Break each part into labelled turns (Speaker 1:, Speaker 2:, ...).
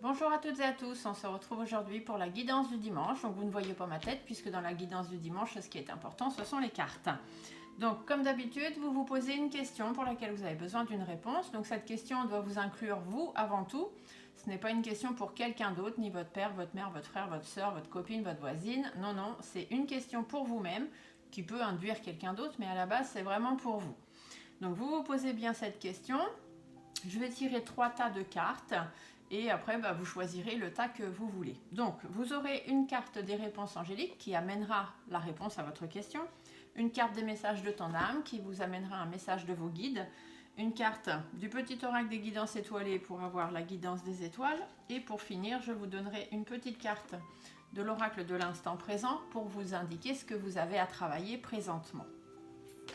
Speaker 1: Bonjour à toutes et à tous, on se retrouve aujourd'hui pour la guidance du dimanche. Donc vous ne voyez pas ma tête puisque dans la guidance du dimanche, ce qui est important, ce sont les cartes. Donc comme d'habitude, vous vous posez une question pour laquelle vous avez besoin d'une réponse. Donc cette question doit vous inclure vous avant tout. Ce n'est pas une question pour quelqu'un d'autre, ni votre père, votre mère, votre frère, votre soeur, votre copine, votre voisine. Non, non, c'est une question pour vous-même qui peut induire quelqu'un d'autre, mais à la base, c'est vraiment pour vous. Donc vous vous posez bien cette question. Je vais tirer 3 tas de cartes. Et après, vous choisirez le tas que vous voulez. Donc, vous aurez une carte des réponses angéliques qui amènera la réponse à votre question. Une carte des messages de ton âme qui vous amènera un message de vos guides. Une carte du petit oracle des guidances étoilées pour avoir la guidance des étoiles. Et pour finir, je vous donnerai une petite carte de l'oracle de l'instant présent pour vous indiquer ce que vous avez à travailler présentement.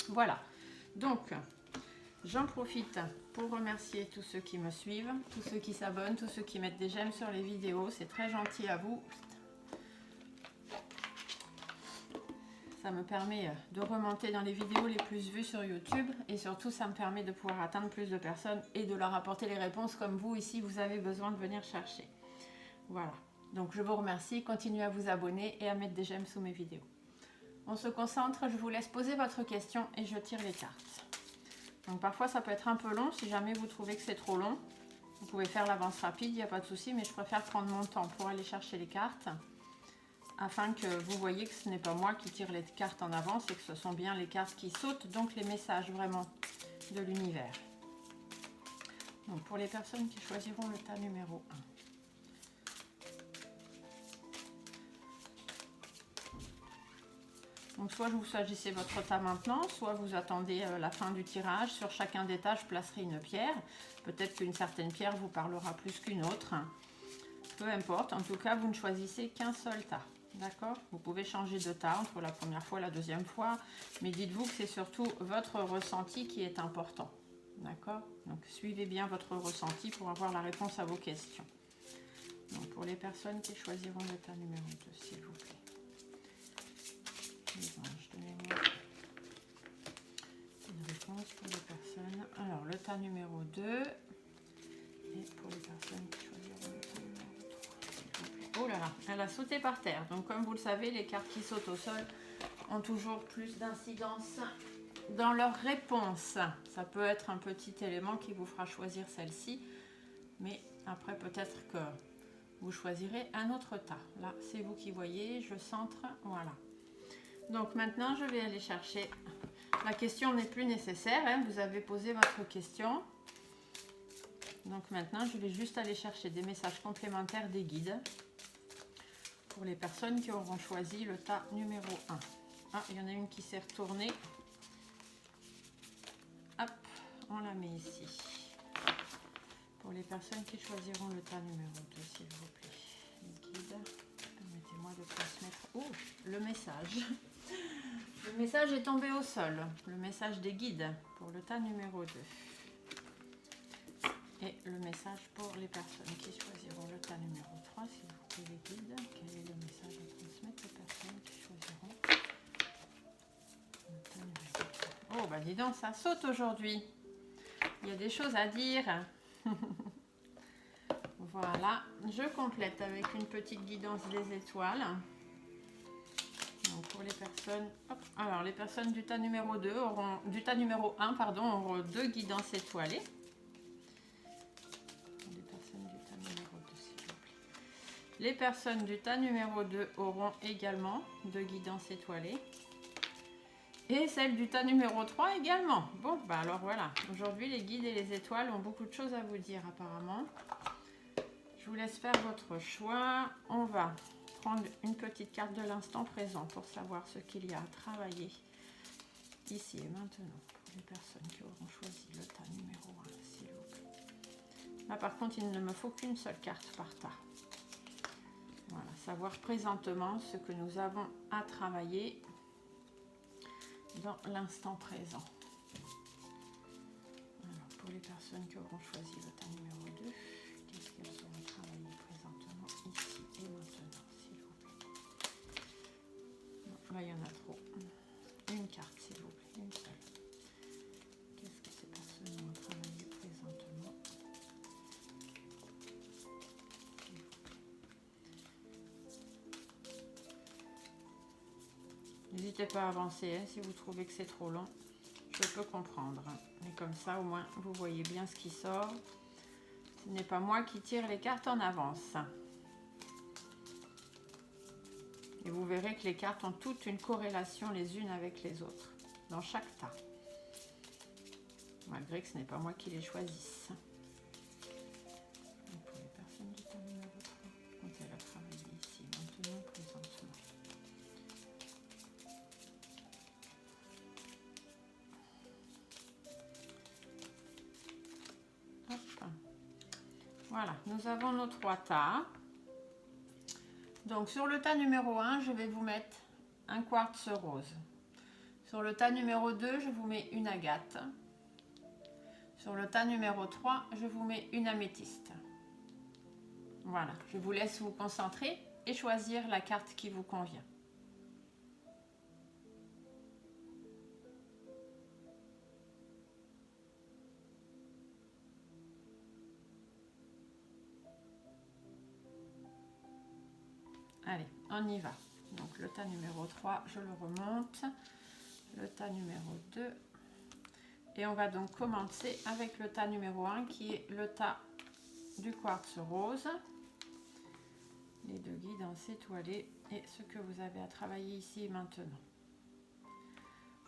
Speaker 1: Voilà. Donc, j'en profite pour remercier tous ceux qui me suivent, tous ceux qui s'abonnent, tous ceux qui mettent des j'aime sur les vidéos. C'est très gentil à vous. Ça me permet de remonter dans les vidéos les plus vues sur YouTube. Et surtout, ça me permet de pouvoir atteindre plus de personnes et de leur apporter les réponses comme vous ici, vous avez besoin de venir chercher. Voilà. Donc, je vous remercie. Continuez à vous abonner et à mettre des j'aime sous mes vidéos. On se concentre. Je vous laisse poser votre question et je tire les cartes. Donc parfois ça peut être un peu long, si jamais vous trouvez que c'est trop long, vous pouvez faire l'avance rapide, il n'y a pas de souci, mais je préfère prendre mon temps pour aller chercher les cartes, afin que vous voyez que ce n'est pas moi qui tire les cartes en avance et que ce sont bien les cartes qui sautent, donc les messages vraiment de l'univers. Donc pour les personnes qui choisiront le tas numéro 1. Donc soit vous choisissez votre tas maintenant, soit vous attendez la fin du tirage. Sur chacun des tas, je placerai une pierre. Peut-être qu'une certaine pierre vous parlera plus qu'une autre. Peu importe, en tout cas, vous ne choisissez qu'un seul tas. D'accord? Vous pouvez changer de tas entre la première fois et la deuxième fois. Mais dites-vous que c'est surtout votre ressenti qui est important. D'accord? Donc suivez bien votre ressenti pour avoir la réponse à vos questions. Donc pour les personnes qui choisiront le tas numéro 2, s'il vous plaît. Les anges de mémoire. Une réponse pour les personnes. Alors, le tas numéro 2. Et pour les personnes qui choisiront le tas numéro 3. Oh là là, elle a sauté par terre. Donc, comme vous le savez, les cartes qui sautent au sol ont toujours plus d'incidence dans leur réponse. Ça peut être un petit élément qui vous fera choisir celle-ci. Mais après, peut-être que vous choisirez un autre tas. Là, c'est vous qui voyez. Je centre. Voilà. Donc maintenant, je vais aller chercher. La question n'est plus nécessaire, hein, vous avez posé votre question. Donc maintenant, je vais juste aller chercher des messages complémentaires des guides pour les personnes qui auront choisi le tas numéro 1. Ah, il y en a une qui s'est retournée. Hop, on la met ici. Pour les personnes qui choisiront le tas numéro 2, s'il vous plaît. Les guides, permettez-moi de transmettre. Oh, le message. Le message est tombé au sol. Le message des guides pour le tas numéro 2. Et le message pour les personnes qui choisiront le tas numéro 3, s'il vous plaît, les guides. Quel est le message à transmettre aux personnes qui choisiront le tas numéro 3? Oh, bah dis donc, ça saute aujourd'hui. Il y a des choses à dire. Voilà, je complète avec une petite guidance des étoiles. Donc pour les personnes, hop, alors les personnes du tas numéro 2 auront, du tas numéro 1 pardon, auront 2 guidances étoilées. Les personnes du tas numéro 2, s'il vous plaît. Les personnes du tas numéro 2 auront également 2 guidances étoilées. Et celles du tas numéro 3 également. Bon, bah alors voilà, aujourd'hui les guides et les étoiles ont beaucoup de choses à vous dire apparemment. Je vous laisse faire votre choix. On va prendre une petite carte de l'instant présent pour savoir ce qu'il y a à travailler ici et maintenant pour les personnes qui auront choisi le tas numéro 1, s'il vous plaît. Là par contre, il ne me faut qu'une seule carte par tas. Voilà, savoir présentement ce que nous avons à travailler dans l'instant présent. Alors, pour les personnes qui auront choisi le tas numéro 2, qu'est-ce qu'elles auront travaillé présentement ici et maintenant, s'il vous plaît. Non, là, il y en a trop. Une carte, s'il vous plaît, une seule. Qu'est-ce que ces personnes ont travaillé présentement? n'hésitez pas à avancer, hein, si vous trouvez que c'est trop long, je peux comprendre. Mais comme ça, au moins, vous voyez bien ce qui sort. Ce n'est pas moi qui tire les cartes en avance. Et vous verrez que les cartes ont toutes une corrélation les unes avec les autres, dans chaque tas. Malgré que ce n'est pas moi qui les choisisse. Et pour les personnes du tas numéro 3, quand elle a travaillé ici, maintenant, présentement. Hop. Voilà, nous avons nos 3 tas. Donc sur le tas numéro 1, je vais vous mettre un quartz rose. Sur le tas numéro 2, je vous mets une agate. Sur le tas numéro 3, je vous mets une améthyste. Voilà, je vous laisse vous concentrer et choisir la carte qui vous convient. Allez, on y va. Donc le tas numéro 3, je le remonte. Le tas numéro 2. Et on va donc commencer avec le tas numéro 1 qui est le tas du quartz rose. Les deux guidances étoilées et ce que vous avez à travailler ici et maintenant.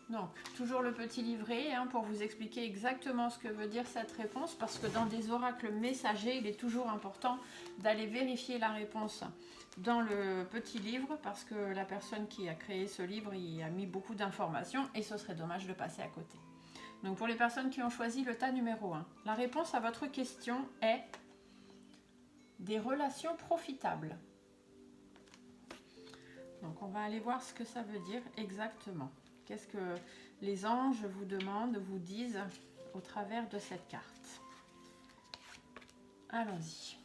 Speaker 1: Donc, toujours le petit livret hein, pour vous expliquer exactement ce que veut dire cette réponse, parce que dans des oracles messagers, il est toujours important d'aller vérifier la réponse dans le petit livre, parce que la personne qui a créé ce livre, il a mis beaucoup d'informations et ce serait dommage de passer à côté. Donc, pour les personnes qui ont choisi le tas numéro 1, la réponse à votre question est des relations profitables. Donc, on va aller voir ce que ça veut dire exactement. Qu'est-ce que les anges vous demandent, vous disent au travers de cette carte? Allons-y.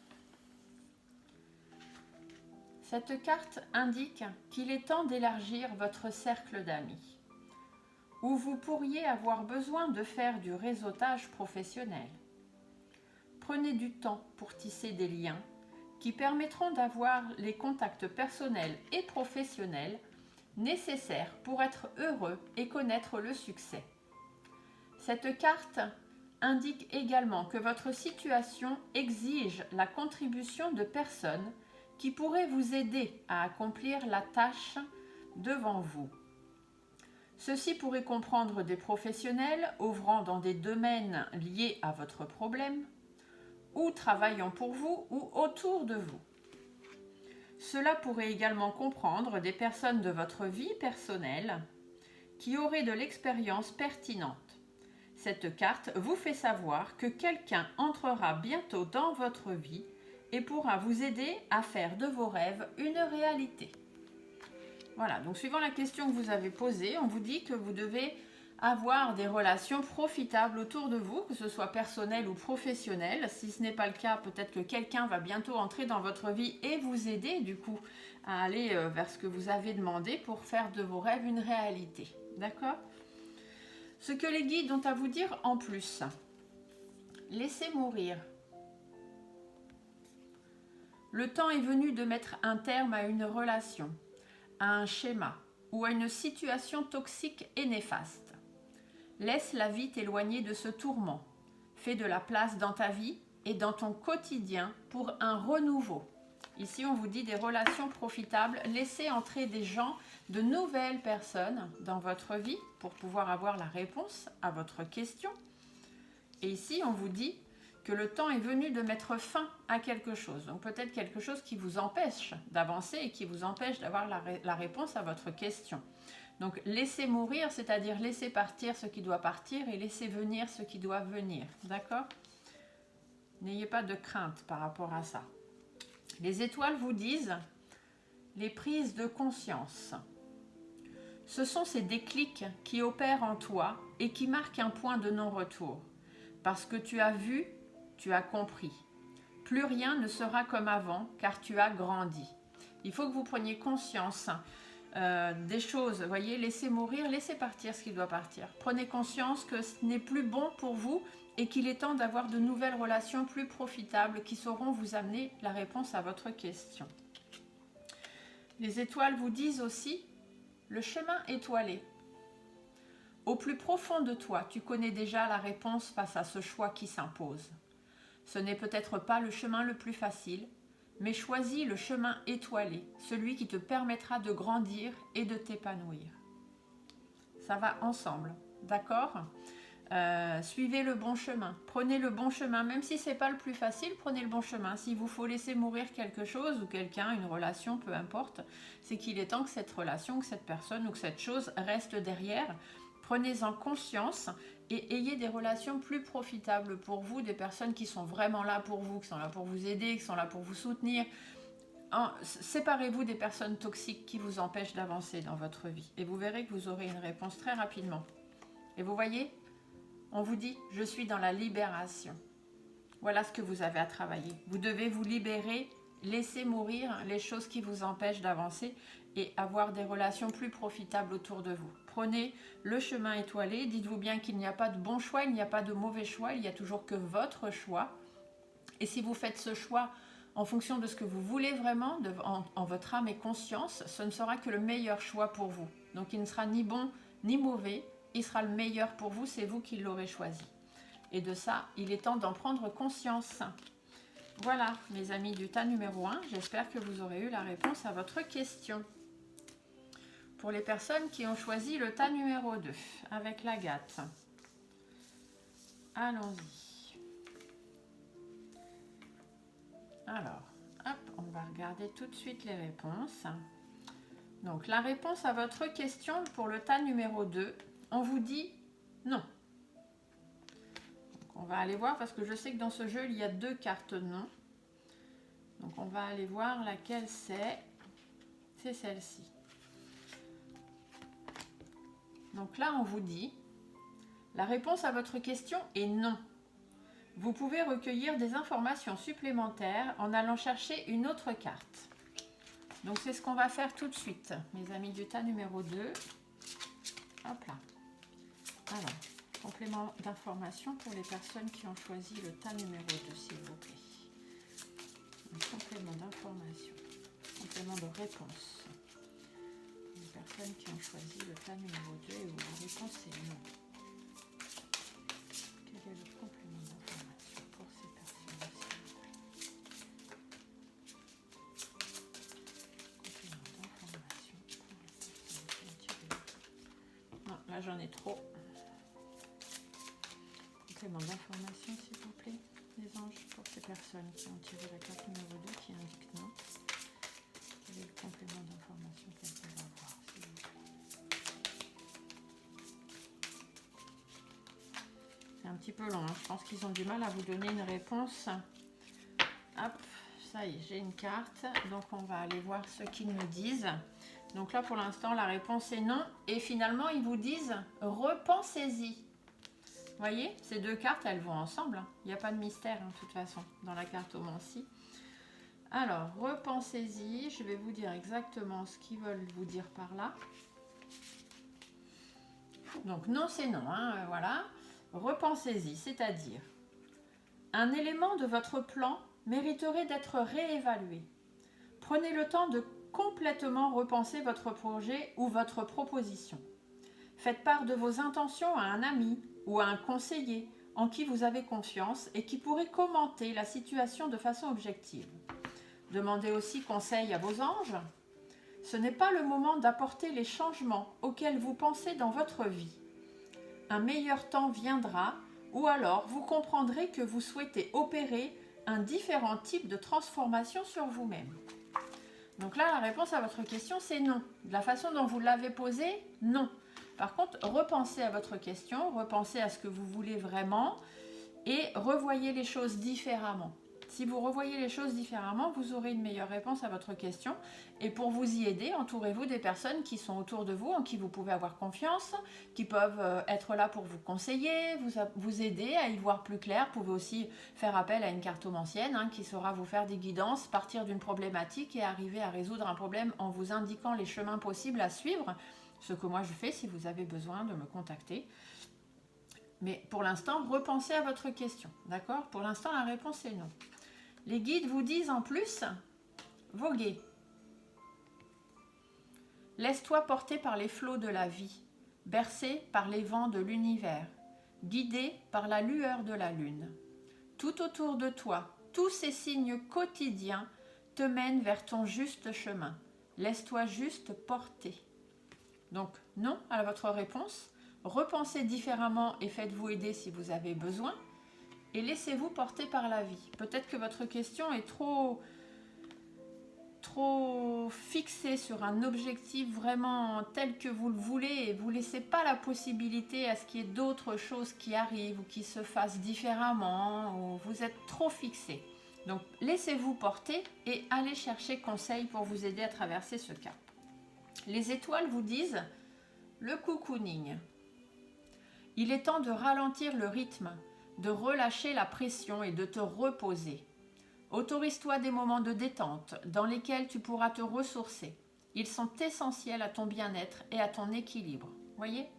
Speaker 1: Cette carte indique qu'il est temps d'élargir votre cercle d'amis, où vous pourriez avoir besoin de faire du réseautage professionnel. Prenez du temps pour tisser des liens qui permettront d'avoir les contacts personnels et professionnels nécessaires pour être heureux et connaître le succès. Cette carte indique également que votre situation exige la contribution de personnes qui pourraient vous aider à accomplir la tâche devant vous. Ceci pourrait comprendre des professionnels œuvrant dans des domaines liés à votre problème, ou travaillant pour vous ou autour de vous. Cela pourrait également comprendre des personnes de votre vie personnelle qui auraient de l'expérience pertinente. Cette carte vous fait savoir que quelqu'un entrera bientôt dans votre vie et pourra vous aider à faire de vos rêves une réalité. Voilà, donc suivant la question que vous avez posée, on vous dit que vous devez avoir des relations profitables autour de vous, que ce soit personnel ou professionnel. Si ce n'est pas le cas, peut-être que quelqu'un va bientôt entrer dans votre vie et vous aider du coup à aller vers ce que vous avez demandé pour faire de vos rêves une réalité. D'accord? Ce que les guides ont à vous dire en plus. Laissez mourir. Le temps est venu de mettre un terme à une relation, à un schéma ou à une situation toxique et néfaste. Laisse la vie t'éloigner de ce tourment. Fais de la place dans ta vie et dans ton quotidien pour un renouveau. Ici, on vous dit des relations profitables. Laissez entrer des gens, de nouvelles personnes dans votre vie pour pouvoir avoir la réponse à votre question. Et ici, on vous dit que le temps est venu de mettre fin à quelque chose. Donc peut-être quelque chose qui vous empêche d'avancer et qui vous empêche d'avoir la réponse à votre question. Donc laissez mourir, c'est-à-dire laissez partir ce qui doit partir et laissez venir ce qui doit venir. D'accord? N'ayez pas de crainte par rapport à ça. Les étoiles vous disent les prises de conscience. Ce sont ces déclics qui opèrent en toi et qui marquent un point de non-retour. Parce que tu as vu, tu as compris. Plus rien ne sera comme avant car tu as grandi. Il faut que vous preniez conscience des choses, vous voyez, laissez mourir, laissez partir ce qui doit partir. Prenez conscience que ce n'est plus bon pour vous et qu'il est temps d'avoir de nouvelles relations plus profitables qui sauront vous amener la réponse à votre question. Les étoiles vous disent aussi le chemin étoilé. Au plus profond de toi, tu connais déjà la réponse face à ce choix qui s'impose. Ce n'est peut-être pas le chemin le plus facile, mais choisis le chemin étoilé, celui qui te permettra de grandir et de t'épanouir. Ça va ensemble, d'accord ? Suivez le bon chemin, prenez le bon chemin, même si c'est pas le plus facile, prenez le bon chemin. S'il vous faut laisser mourir quelque chose ou quelqu'un, une relation, peu importe, c'est qu'il est temps que cette relation, que cette personne ou que cette chose reste derrière. Prenez-en conscience et ayez des relations plus profitables pour vous, des personnes qui sont vraiment là pour vous, qui sont là pour vous aider, qui sont là pour vous soutenir. Séparez-vous des personnes toxiques qui vous empêchent d'avancer dans votre vie et vous verrez que vous aurez une réponse très rapidement. Et vous voyez, on vous dit, je suis dans la libération. Voilà ce que vous avez à travailler. Vous devez vous libérer, laisser mourir les choses qui vous empêchent d'avancer et avoir des relations plus profitables autour de vous. Prenez le chemin étoilé, dites-vous bien qu'il n'y a pas de bon choix, il n'y a pas de mauvais choix, il n'y a toujours que votre choix. Et si vous faites ce choix en fonction de ce que vous voulez vraiment, en votre âme et conscience, ce ne sera que le meilleur choix pour vous. Donc il ne sera ni bon ni mauvais, il sera le meilleur pour vous, c'est vous qui l'aurez choisi. Et de ça, il est temps d'en prendre conscience. Voilà, mes amis du tas numéro 1, j'espère que vous aurez eu la réponse à votre question. Pour les personnes qui ont choisi le tas numéro 2, avec l'agate. Allons-y. Alors, hop, on va regarder tout de suite les réponses. Donc, la réponse à votre question pour le tas numéro 2, on vous dit non. Donc, on va aller voir parce que je sais que dans ce jeu, il y a 2 cartes non. Donc, on va aller voir laquelle c'est. C'est celle-ci. Donc là, on vous dit, la réponse à votre question est non. Vous pouvez recueillir des informations supplémentaires en allant chercher une autre carte. Donc c'est ce qu'on va faire tout de suite, mes amis du tas numéro 2. Hop là. Alors, complément d'information pour les personnes qui ont choisi le tas numéro 2, s'il vous plaît. Un complément d'information, complément de réponse. Les personnes qui ont choisi le tas numéro 2 et où la réponse est non. Quel est le complément d'information pour ces personnes-ci? Complément d'information pour les personnes qui ont tiré. Non, là j'en ai trop. Complément d'information, s'il vous plaît, les anges, pour ces personnes qui ont tiré la carte numéro 2 qui indique non. Quel est le complément d'information qu'elles peuvent avoir, s'il vous plaît? C'est un petit peu long, hein. Je pense qu'ils ont du mal à vous donner une réponse. Hop, ça y est, j'ai une carte. Donc on va aller voir ce qu'ils nous disent. Donc là pour l'instant la réponse est non. Et finalement ils vous disent repensez-y. Vous voyez, ces 2 cartes elles vont ensemble. Il n'y a pas de mystère de toute façon dans la cartomancie. Alors repensez-y. Je vais vous dire exactement ce qu'ils veulent vous dire par là. Donc non c'est non, hein, voilà. Repensez-y, c'est-à-dire un élément de votre plan mériterait d'être réévalué. Prenez le temps de complètement repenser votre projet ou votre proposition. Faites part de vos intentions à un ami ou à un conseiller en qui vous avez confiance et qui pourrait commenter la situation de façon objective. Demandez aussi conseil à vos anges. Ce n'est pas le moment d'apporter les changements auxquels vous pensez dans votre vie. Un meilleur temps viendra, ou alors vous comprendrez que vous souhaitez opérer un différent type de transformation sur vous-même. Donc là, la réponse à votre question, c'est non. De la façon dont vous l'avez posée, non. Par contre, repensez à votre question, repensez à ce que vous voulez vraiment et revoyez les choses différemment. Si vous revoyez les choses différemment, vous aurez une meilleure réponse à votre question. Et pour vous y aider, entourez-vous des personnes qui sont autour de vous, en qui vous pouvez avoir confiance, qui peuvent être là pour vous conseiller, vous aider à y voir plus clair. Vous pouvez aussi faire appel à une cartomancienne qui saura vous faire des guidances, partir d'une problématique et arriver à résoudre un problème en vous indiquant les chemins possibles à suivre. Ce que moi je fais si vous avez besoin de me contacter. Mais pour l'instant, repensez à votre question. D'accord ? Pour l'instant, la réponse est non. Les guides vous disent en plus, voguez. Laisse-toi porter par les flots de la vie, bercé par les vents de l'univers, guidé par la lueur de la lune. Tout autour de toi, tous ces signes quotidiens te mènent vers ton juste chemin. Laisse-toi juste porter. Donc, non à votre réponse. Repensez différemment et faites-vous aider si vous avez besoin. Et laissez-vous porter par la vie. Peut-être que votre question est trop fixée sur un objectif vraiment tel que vous le voulez et vous ne laissez pas la possibilité à ce qu'il y ait d'autres choses qui arrivent ou qui se fassent différemment, ou vous êtes trop fixé. Donc, laissez-vous porter et allez chercher conseil pour vous aider à traverser ce cap. Les étoiles vous disent le cocooning. Il est temps de ralentir le rythme, de relâcher la pression et de te reposer. Autorise-toi des moments de détente dans lesquels tu pourras te ressourcer. Ils sont essentiels à ton bien-être et à ton équilibre. Voyez ?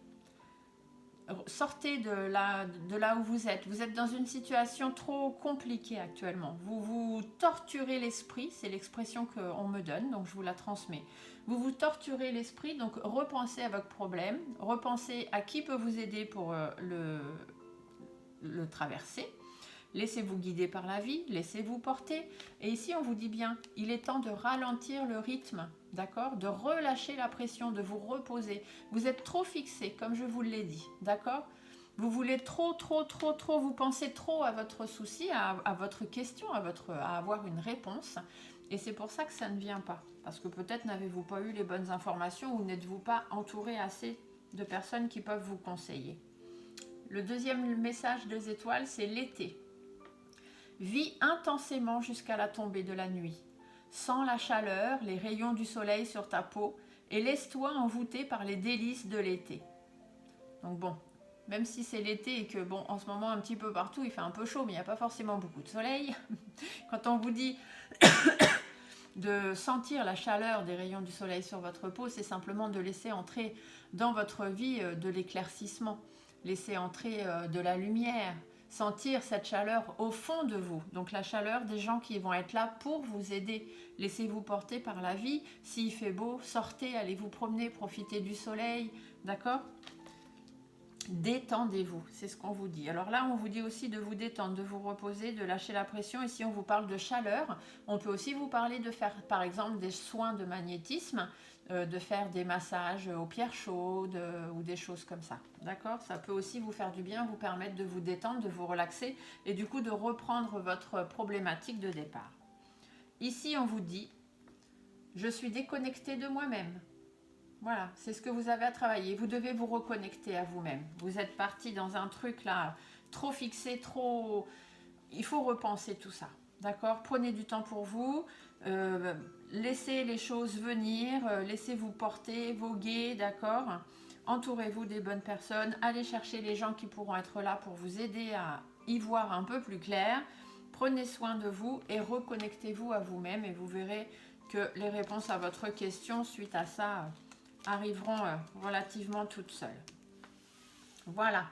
Speaker 1: Sortez de là où vous êtes. Vous êtes dans une situation trop compliquée actuellement. Vous vous torturez l'esprit, c'est l'expression qu'on me donne, donc je vous la transmets. Vous vous torturez l'esprit, donc repensez à votre problème, repensez à qui peut vous aider pour le traverser. Laissez-vous guider par la vie, laissez-vous porter. Et ici, on vous dit bien, il est temps de ralentir le rythme, d'accord ? De relâcher la pression, de vous reposer. Vous êtes trop fixé, comme je vous l'ai dit, d'accord ? Vous voulez trop, vous pensez trop à votre souci, à votre question, à avoir une réponse. Et c'est pour ça que ça ne vient pas. Parce que peut-être n'avez-vous pas eu les bonnes informations ou n'êtes-vous pas entouré assez de personnes qui peuvent vous conseiller. Le deuxième message des étoiles, c'est l'été. Vis intensément jusqu'à la tombée de la nuit. Sens la chaleur, les rayons du soleil sur ta peau et laisse-toi envoûter par les délices de l'été. Donc bon, même si c'est l'été et que bon, en ce moment un petit peu partout il fait un peu chaud mais il n'y a pas forcément beaucoup de soleil, quand on vous dit de sentir la chaleur des rayons du soleil sur votre peau, c'est simplement de laisser entrer dans votre vie de l'éclaircissement, laisser entrer de la lumière, sentir cette chaleur au fond de vous. Donc la chaleur des gens qui vont être là pour vous aider. Laissez-vous porter par la vie. S'il fait beau, sortez, allez vous promener, profitez du soleil. D'accord ? Détendez-vous, c'est ce qu'on vous dit. Alors là, on vous dit aussi de vous détendre, de vous reposer, de lâcher la pression. Et si on vous parle de chaleur, on peut aussi vous parler de faire, par exemple, des soins de magnétisme, de faire des massages aux pierres chaudes ou des choses comme ça. D'accord ? Ça peut aussi vous faire du bien, vous permettre de vous détendre, de vous relaxer et du coup de reprendre votre problématique de départ. Ici, on vous dit « Je suis déconnecté de moi-même ». Voilà, c'est ce que vous avez à travailler. Vous devez vous reconnecter à vous-même. Vous êtes parti dans un truc là, trop fixé, trop... Il faut repenser tout ça. D'accord ? Prenez du temps pour vous. Laissez les choses venir. Laissez-vous porter, voguer. D'accord ? Entourez-vous des bonnes personnes. Allez chercher les gens qui pourront être là pour vous aider à y voir un peu plus clair. Prenez soin de vous et reconnectez-vous à vous-même. Et vous verrez que les réponses à votre question suite à ça... arriveront relativement toutes seules. Voilà.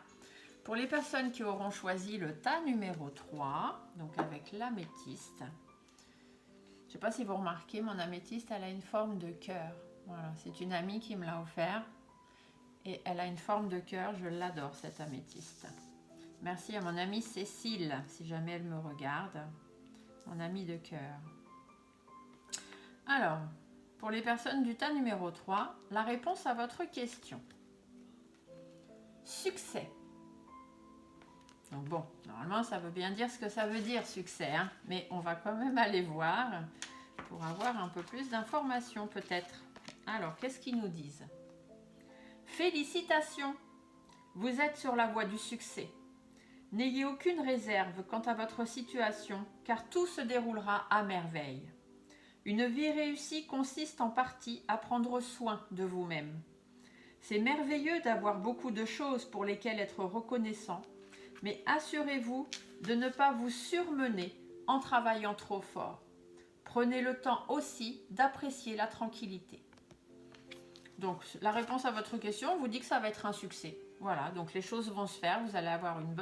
Speaker 1: Pour les personnes qui auront choisi le tas numéro 3, donc avec l'améthyste, je ne sais pas si vous remarquez, mon améthyste, elle a une forme de cœur. Voilà, c'est une amie qui me l'a offert et elle a une forme de cœur. Je l'adore, cette améthyste. Merci à mon amie Cécile, si jamais elle me regarde. Mon amie de cœur. Alors... pour les personnes du tas numéro 3, la réponse à votre question. Succès. Donc bon, normalement, ça veut bien dire ce que ça veut dire, succès. Hein, mais on va quand même aller voir pour avoir un peu plus d'informations peut-être. Alors, qu'est-ce qu'ils nous disent ? Félicitations, vous êtes sur la voie du succès. N'ayez aucune réserve quant à votre situation, car tout se déroulera à merveille. Une vie réussie consiste en partie à prendre soin de vous-même. C'est merveilleux d'avoir beaucoup de choses pour lesquelles être reconnaissant, mais assurez-vous de ne pas vous surmener en travaillant trop fort. Prenez le temps aussi d'apprécier la tranquillité. Donc, la réponse à votre question vous dit que ça va être un succès. Voilà, donc les choses vont se faire, vous allez avoir une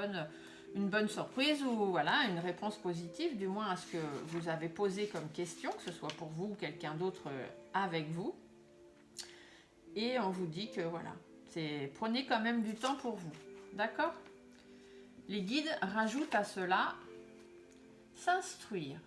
Speaker 1: bonne surprise ou voilà, une réponse positive, du moins à ce que vous avez posé comme question, que ce soit pour vous ou quelqu'un d'autre avec vous. Et on vous dit que voilà, prenez quand même du temps pour vous. D'accord? Les guides rajoutent à cela s'instruire.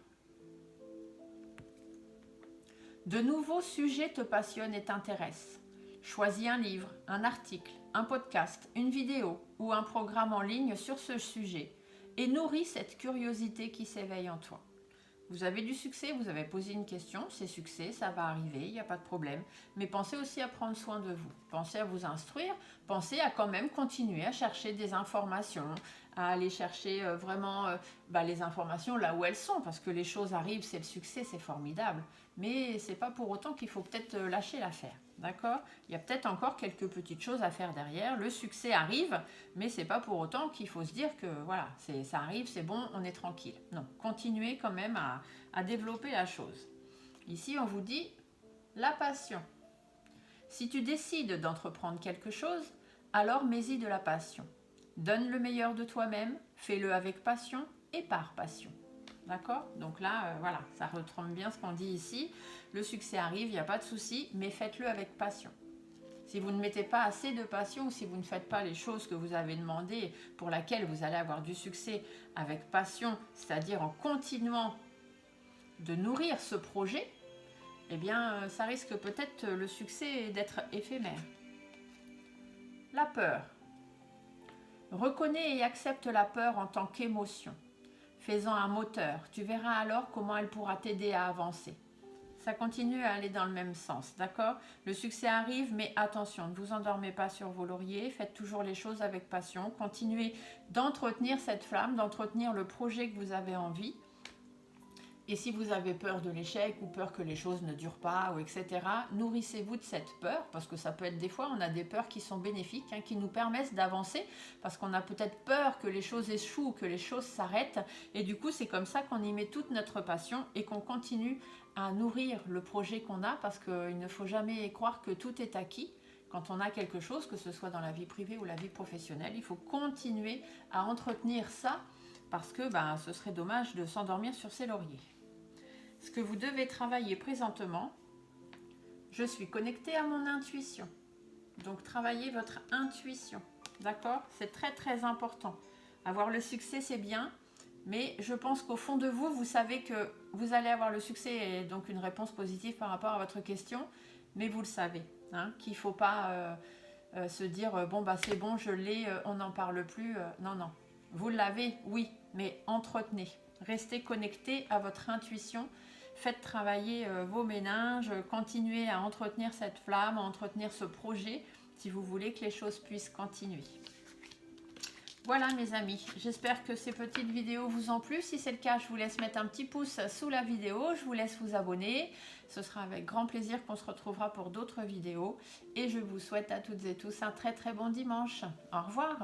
Speaker 1: De nouveaux sujets te passionnent et t'intéressent. Choisis un livre, un article, un podcast, une vidéo ou un programme en ligne sur ce sujet et nourris cette curiosité qui s'éveille en toi. Vous avez du succès, vous avez posé une question, c'est succès, ça va arriver, il n'y a pas de problème. Mais pensez aussi à prendre soin de vous. Pensez à vous instruire, pensez à quand même continuer à chercher des informations, à aller chercher vraiment les informations là où elles sont, parce que les choses arrivent, c'est le succès, c'est formidable. Mais c'est pas pour autant qu'il faut peut-être lâcher l'affaire. D'accord? Il y a peut-être encore quelques petites choses à faire derrière. Le succès arrive, mais c'est pas pour autant qu'il faut se dire que voilà, ça arrive, c'est bon, on est tranquille. Non, continuez quand même à développer la chose. Ici, on vous dit la passion. Si tu décides d'entreprendre quelque chose, alors mets-y de la passion. Donne le meilleur de toi-même, fais-le avec passion et par passion. D'accord? Donc là, voilà, ça retrame bien ce qu'on dit ici. Le succès arrive, il n'y a pas de souci, mais faites-le avec passion. Si vous ne mettez pas assez de passion ou si vous ne faites pas les choses que vous avez demandées pour lesquelles vous allez avoir du succès avec passion, c'est-à-dire en continuant de nourrir ce projet, eh bien, ça risque peut-être le succès d'être éphémère. La peur. Reconnais et accepte la peur en tant qu'émotion. Fais-en un moteur, tu verras alors comment elle pourra t'aider à avancer. Ça continue à aller dans le même sens, d'accord? Le succès arrive, mais attention, ne vous endormez pas sur vos lauriers, faites toujours les choses avec passion, continuez d'entretenir cette flamme, d'entretenir le projet que vous avez envie. Et si vous avez peur de l'échec ou peur que les choses ne durent pas, ou etc., nourrissez-vous de cette peur, parce que ça peut être des fois, on a des peurs qui sont bénéfiques, qui nous permettent d'avancer, parce qu'on a peut-être peur que les choses échouent, que les choses s'arrêtent, et du coup, c'est comme ça qu'on y met toute notre passion et qu'on continue à nourrir le projet qu'on a, parce qu'il ne faut jamais croire que tout est acquis. Quand on a quelque chose, que ce soit dans la vie privée ou la vie professionnelle, il faut continuer à entretenir ça, parce que ce serait dommage de s'endormir sur ses lauriers. Ce que vous devez travailler présentement, je suis connectée à mon intuition. Donc travaillez votre intuition, d'accord? C'est très très important. Avoir le succès, c'est bien, mais je pense qu'au fond de vous, vous savez que vous allez avoir le succès et donc une réponse positive par rapport à votre question, mais vous le savez, qu'il ne faut pas se dire bon c'est bon, je l'ai, on n'en parle plus. Non, non. Vous l'avez, oui, mais entretenez. Restez connecté à votre intuition. Faites travailler vos méninges, continuez à entretenir cette flamme, à entretenir ce projet, si vous voulez que les choses puissent continuer. Voilà mes amis, j'espère que ces petites vidéos vous ont plu. Si c'est le cas, je vous laisse mettre un petit pouce sous la vidéo, je vous laisse vous abonner. Ce sera avec grand plaisir qu'on se retrouvera pour d'autres vidéos. Et je vous souhaite à toutes et tous un très très bon dimanche. Au revoir.